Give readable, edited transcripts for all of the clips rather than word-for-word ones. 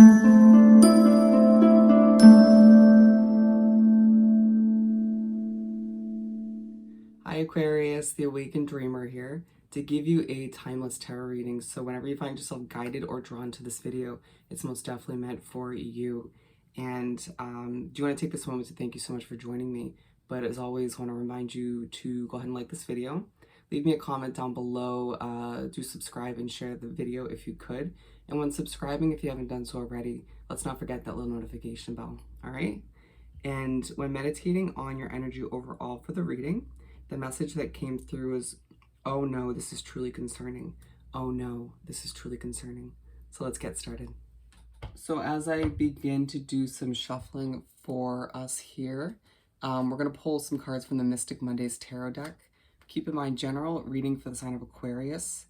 Hi Aquarius, the Awakened Dreamer here to give you a timeless tarot reading. So whenever you find yourself guided or drawn to this video, it's most definitely meant for you. And do you want to take this moment to thank you so much for joining me? But as always, I want to remind you to go ahead and like this video. Leave me a comment down below. Do subscribe and share the video if you could. And when subscribing, if you haven't done so already, let's not forget that little notification bell, all right? And when meditating on your energy overall for the reading, the message that came through is, oh no, this is truly concerning. Oh no, this is truly concerning. So let's get started. So as I begin to do some shuffling for us here, we're going to pull some cards from the Mystic Mondays Tarot deck. Keep in mind, general reading for the sign of Aquarius.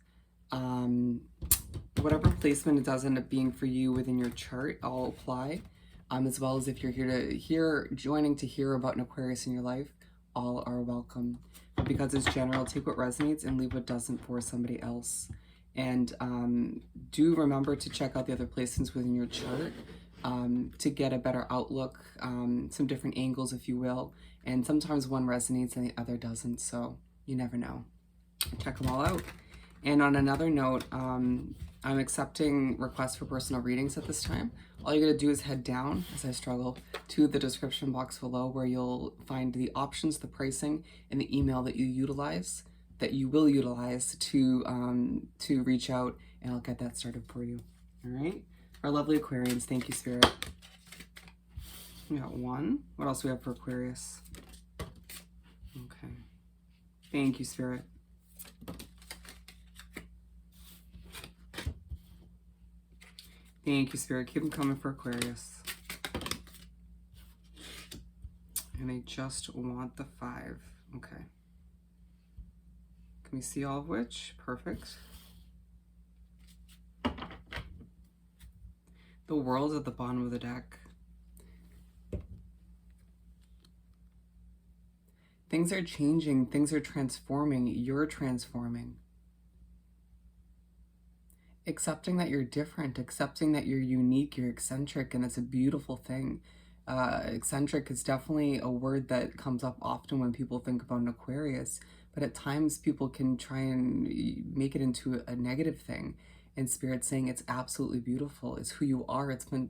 Whatever placement it does end up being for you within your chart, I'll apply. As well as if you're joining to hear about an Aquarius in your life, all are welcome. But because it's general, take what resonates and leave what doesn't for somebody else. And do remember to check out the other placements within your chart to get a better outlook, some different angles, if you will. And sometimes one resonates and the other doesn't, so you never know. Check them all out. And on another note, I'm accepting requests for personal readings at this time. All you gotta do is head down, as I struggle, to the description box below where you'll find the options, the pricing, and the email that you will utilize to reach out, and I'll get that started for you. All right? Our lovely Aquarians, thank you, Spirit. We got one. What else do we have for Aquarius? Okay. Thank you, Spirit. Thank you, Spirit. Keep them coming for Aquarius. And I just want the 5. Okay. Can we see all of which? Perfect. The World at the bottom of the deck. Things are changing. Things are transforming. You're transforming. Accepting that you're different, accepting that you're unique, you're eccentric, and it's a beautiful thing. Eccentric is definitely a word that comes up often when people think about an Aquarius, but at times people can try and make it into a negative thing. And Spirit's saying it's absolutely beautiful. It's who you are. It's meant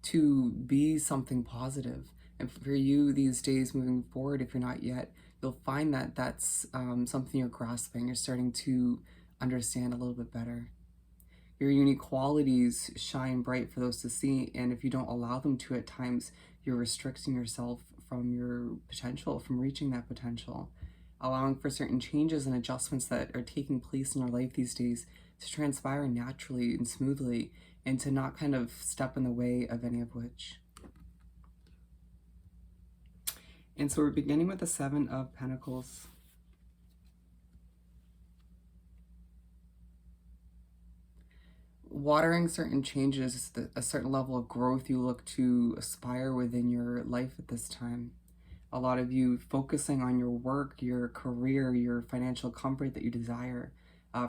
to be something positive. And for you these days moving forward, if you're not yet, you'll find that that's something you're grasping. You're starting to understand a little bit better. Your unique qualities shine bright for those to see, and if you don't allow them to at times, you're restricting yourself from your potential, from reaching that potential. Allowing for certain changes and adjustments that are taking place in your life these days to transpire naturally and smoothly, and to not kind of step in the way of any of which. And so we're beginning with the 7 of Pentacles. Watering certain changes, a certain level of growth you look to aspire within your life at this time. A lot of you focusing on your work, your career, your financial comfort that you desire.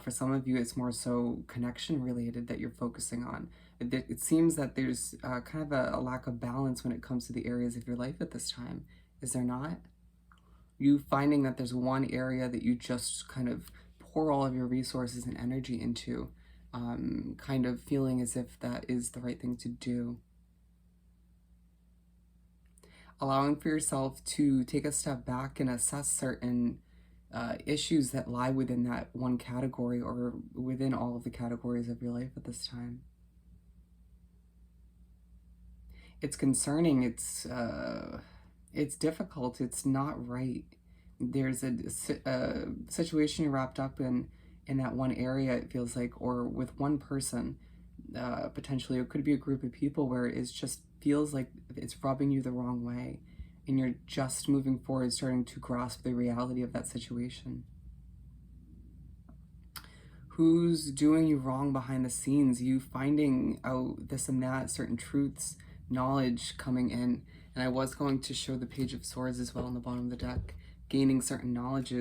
For some of you, it's more so connection related that you're focusing on. It seems that there's kind of a lack of balance when it comes to the areas of your life at this time. Is there not? You finding that there's one area that you just kind of pour all of your resources and energy into. Kind of feeling as if that is the right thing to do. Allowing for yourself to take a step back and assess certain issues that lie within that one category or within all of the categories of your life at this time. It's concerning, it's difficult, it's not right. There's a situation you're wrapped up in that one area, it feels like, or with one person, potentially, it could be a group of people where it just feels like it's rubbing you the wrong way, and you're just moving forward, starting to grasp the reality of that situation. Who's doing you wrong behind the scenes, you finding out this and that, certain truths, knowledge coming in. And I was going to show the Page of Swords as well on the bottom of the deck, gaining certain knowledge,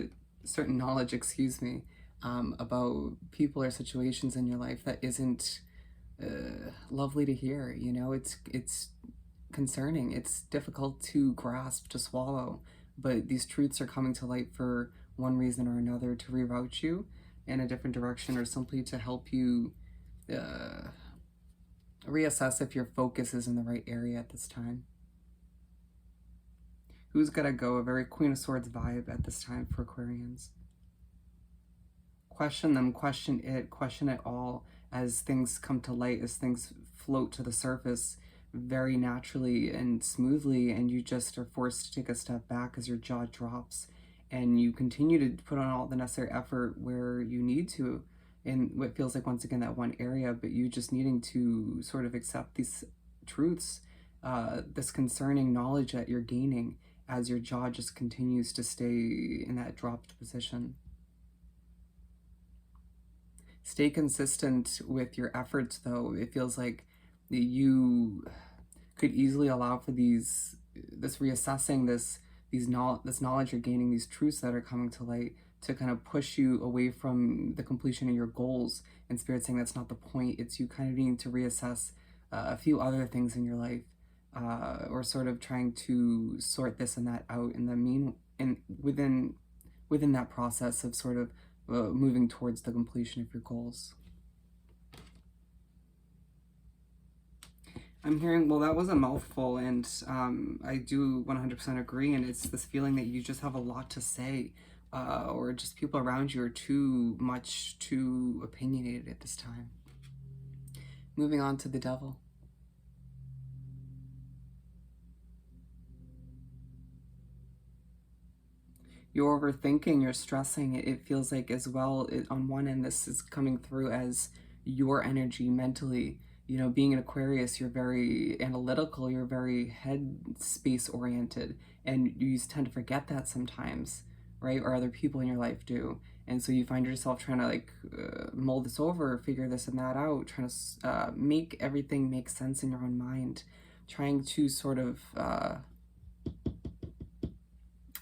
about people or situations in your life that isn't lovely to hear. You know, it's concerning. It's difficult to grasp, to swallow, but these truths are coming to light for one reason or another, to reroute you in a different direction, or simply to help you uh, reassess if your focus is in the right area at this time. Who's gonna go? A very Queen of Swords vibe at this time for Aquarians. Question them, question it all as things come to light, as things float to the surface very naturally and smoothly, and you just are forced to take a step back as your jaw drops and you continue to put on all the necessary effort where you need to in what feels like, once again, that one area, but you just needing to sort of accept these truths, this concerning knowledge that you're gaining as your jaw just continues to stay in that dropped position. Stay consistent with your efforts, though. It feels like you could easily allow for this reassessing, this knowledge you're gaining, these truths that are coming to light, to kind of push you away from the completion of your goals. And Spirit saying that's not the point. It's you kind of needing to reassess a few other things in your life, or sort of trying to sort this and that out in the within that process of sort of moving towards the completion of your goals. I'm hearing, well, that was a mouthful, and I do 100% agree, and it's this feeling that you just have a lot to say, or just people around you are too opinionated at this time. Moving on to the Devil. You're overthinking, you're stressing. It feels like, as well, on one end, this is coming through as your energy mentally. You know, being an Aquarius, you're very analytical, you're very head space oriented, and you tend to forget that sometimes, right? Or other people in your life do. And so you find yourself trying to mull this over, figure this and that out, trying to make everything make sense in your own mind, trying to sort of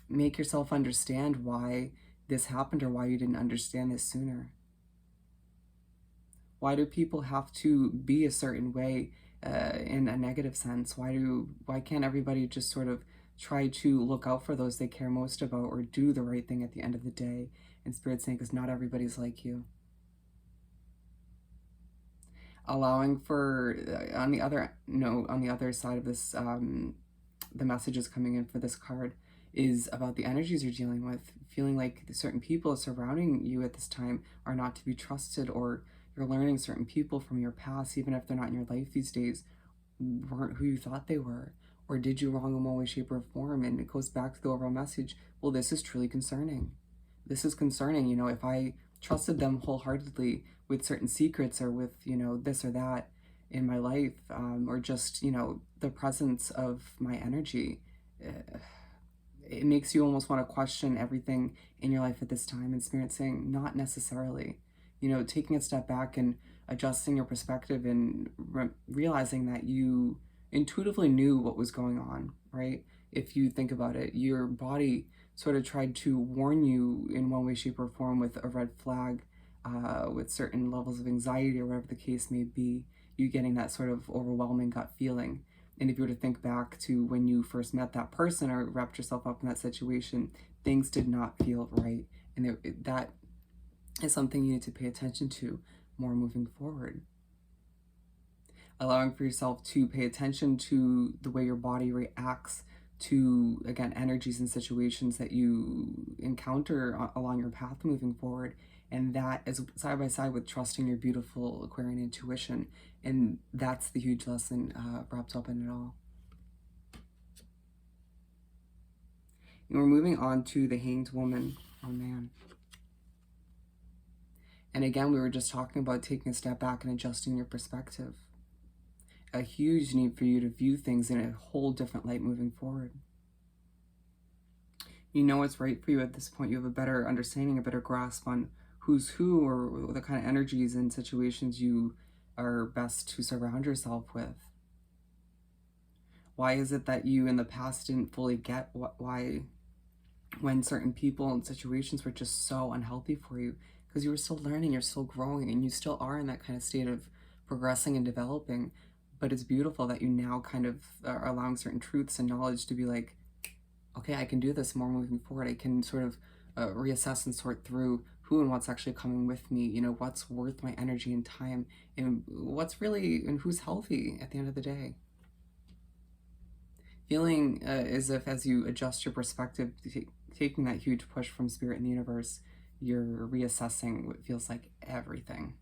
make yourself understand why this happened, or why you didn't understand this sooner. Why do people have to be a certain way in a negative sense? Why can't everybody just sort of try to look out for those they care most about, or do the right thing at the end of the day? And Spirit's saying, because not everybody's like you. Allowing for, on the other side of this, the messages coming in for this card is about the energies you're dealing with, feeling like certain people surrounding you at this time are not to be trusted, or you're learning certain people from your past, even if they're not in your life these days, weren't who you thought they were, or did you wrong in one way, shape, or form. And it goes back to the overall message. Well, this is truly concerning. This is concerning. You know, if I trusted them wholeheartedly with certain secrets, or with, you know, this or that in my life, or just, you know, the presence of my energy, it makes you almost want to question everything in your life at this time. And Spirit saying, not necessarily. You know, taking a step back and adjusting your perspective, and realizing that you intuitively knew what was going on, right? If you think about it, your body sort of tried to warn you in one way, shape, or form with a red flag, with certain levels of anxiety, or whatever the case may be, you getting that sort of overwhelming gut feeling. And if you were to think back to when you first met that person, or wrapped yourself up in that situation, things did not feel right. And that is something you need to pay attention to more moving forward. Allowing for yourself to pay attention to the way your body reacts to, again, energies and situations that you encounter along your path moving forward. And that is side by side with trusting your beautiful Aquarian intuition. And that's the huge lesson wrapped up in it all. And we're moving on to the Hanged Woman, or man. And again, we were just talking about taking a step back and adjusting your perspective. A huge need for you to view things in a whole different light moving forward. You know what's right for you at this point. You have a better understanding, a better grasp on who's who, or the kind of energies and situations you are best to surround yourself with. Why is it that you in the past didn't fully get why, when certain people and situations were just so unhealthy for you? Because you were still learning, you're still growing, and you still are in that kind of state of progressing and developing. But it's beautiful that you now kind of are allowing certain truths and knowledge to be like, okay, I can do this more moving forward. I can sort of reassess and sort through who and what's actually coming with me, what's worth my energy and time, and what's really, and who's healthy at the end of the day. Feeling as if as you adjust your perspective, taking that huge push from spirit and the universe, you're reassessing what feels like everything.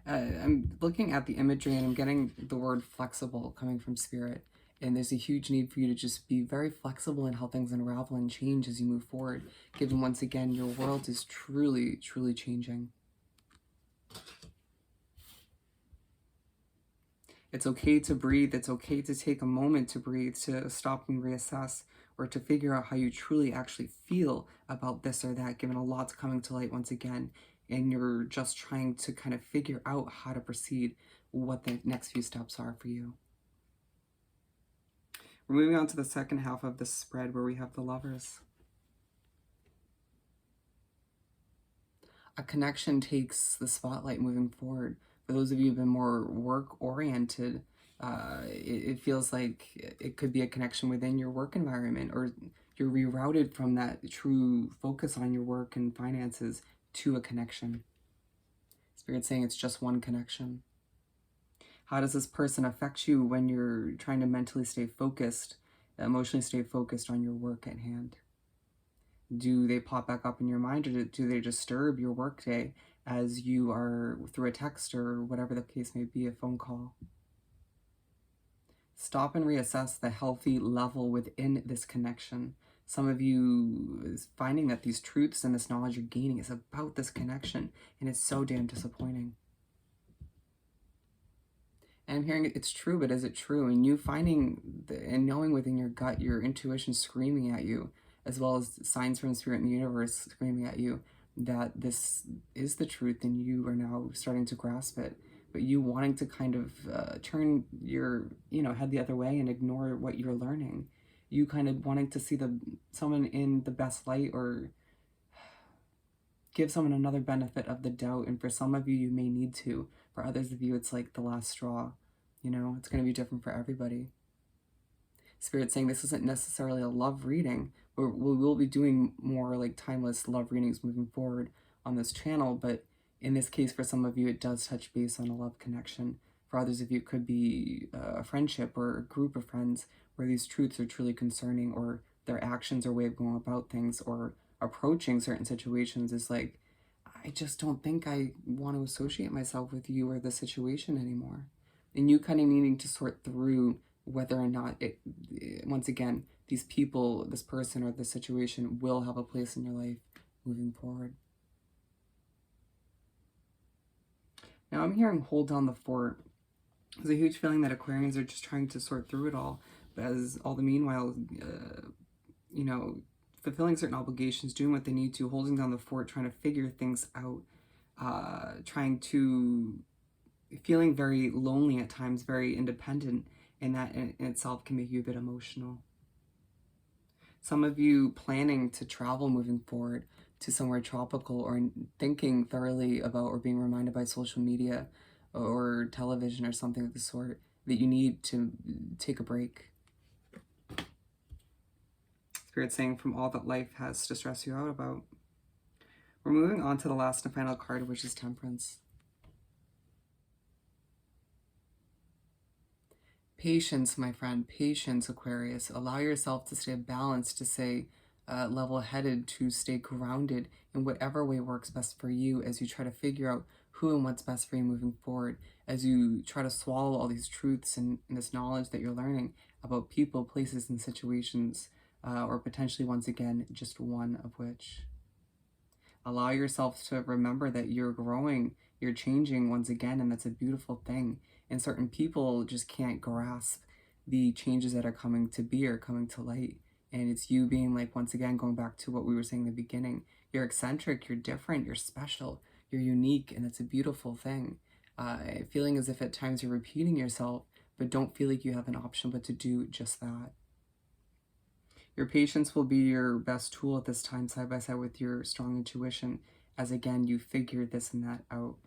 I'm looking at the imagery and I'm getting the word flexible coming from spirit. And there's a huge need for you to just be very flexible in how things unravel and change as you move forward, given once again, your world is truly, truly changing. It's okay to breathe. It's okay to take a moment to breathe, to stop and reassess, or to figure out how you truly actually feel about this or that, given a lot's coming to light once again, and you're just trying to kind of figure out how to proceed, what the next few steps are for you. We're moving on to the second half of this spread where we have the Lovers. A connection takes the spotlight moving forward. For those of you who've been more work-oriented, it feels like it could be a connection within your work environment, or you're rerouted from that true focus on your work and finances to a connection. Spirit's saying it's just one connection. How does this person affect you when you're trying to mentally stay focused, emotionally stay focused on your work at hand? Do they pop back up in your mind, or do they disturb your workday as you are through a text or whatever the case may be, a phone call? Stop and reassess the healthy level within this connection. Some of you is finding that these truths and this knowledge you're gaining is about this connection, and it's so damn disappointing. And I'm hearing it's true, but is it true? And you finding and knowing within your gut, your intuition screaming at you, as well as signs from spirit and the universe screaming at you that this is the truth, and you are now starting to grasp it. But you wanting to kind of turn your head the other way and ignore what you're learning. You kind of wanting to see someone in the best light, or give someone another benefit of the doubt. And for some of you, you may need to. For others of you, it's like the last straw. It's going to be different for everybody. Spirit saying this isn't necessarily a love reading. We will be doing more like timeless love readings moving forward on this channel, but in this case, for some of you, it does touch base on a love connection. For others of you, it could be a friendship or a group of friends where these truths are truly concerning, or their actions or way of going about things or approaching certain situations is like, I just don't think I want to associate myself with you or the situation anymore. And you kind of needing to sort through whether or not once again, these people, this person or this situation will have a place in your life moving forward. Now I'm hearing hold down the fort. There's a huge feeling that Aquarians are just trying to sort through it all, but as all the meanwhile, fulfilling certain obligations, doing what they need to, holding down the fort, trying to figure things out, feeling very lonely at times, very independent, and that in itself can make you a bit emotional. Some of you planning to travel moving forward to somewhere tropical, or thinking thoroughly about or being reminded by social media or television or something of the sort that you need to take a break. Spirit saying from all that life has to stress you out about. We're moving on to the last and final card, which is Temperance. Patience, my friend, patience, Aquarius. Allow yourself to stay balanced, to stay level-headed, to stay grounded in whatever way works best for you as you try to figure out who and what's best for you moving forward, as you try to swallow all these truths and this knowledge that you're learning about people, places, and situations, or potentially, once again, just one of which. Allow yourself to remember that you're growing, you're changing once again, and that's a beautiful thing. And certain people just can't grasp the changes that are coming to be or coming to light. And it's you being like, once again, going back to what we were saying in the beginning, you're eccentric, you're different, you're special, you're unique, and it's a beautiful thing. Feeling as if at times you're repeating yourself, but don't feel like you have an option but to do just that. Your patience will be your best tool at this time, side by side with your strong intuition, as again, you figure this and that out.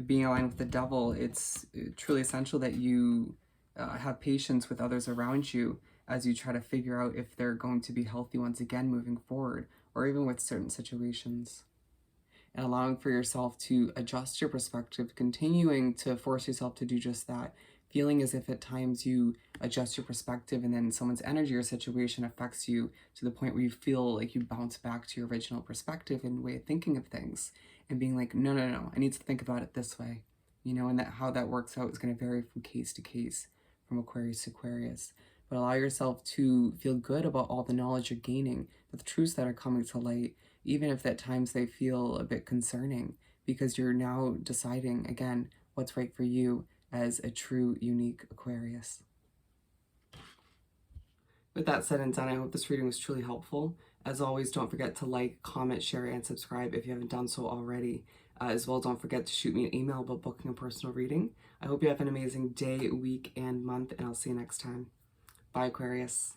Being aligned with the devil, it's truly essential that you have patience with others around you as you try to figure out if they're going to be healthy once again moving forward, or even with certain situations. And allowing for yourself to adjust your perspective, continuing to force yourself to do just that, feeling as if at times you adjust your perspective and then someone's energy or situation affects you to the point where you feel like you bounce back to your original perspective and way of thinking of things, and being like, no, no, no, I need to think about it this way, you know, and that how that works out is going to vary from case to case, from Aquarius to Aquarius. But allow yourself to feel good about all the knowledge you're gaining, the truths that are coming to light, even if at times they feel a bit concerning, because you're now deciding, again, what's right for you as a true, unique Aquarius. With that said and done, I hope this reading was truly helpful. As always, don't forget to like, comment, share, and subscribe if you haven't done so already. As well, don't forget to shoot me an email about booking a personal reading. I hope you have an amazing day, week, and month, and I'll see you next time. Bye, Aquarius.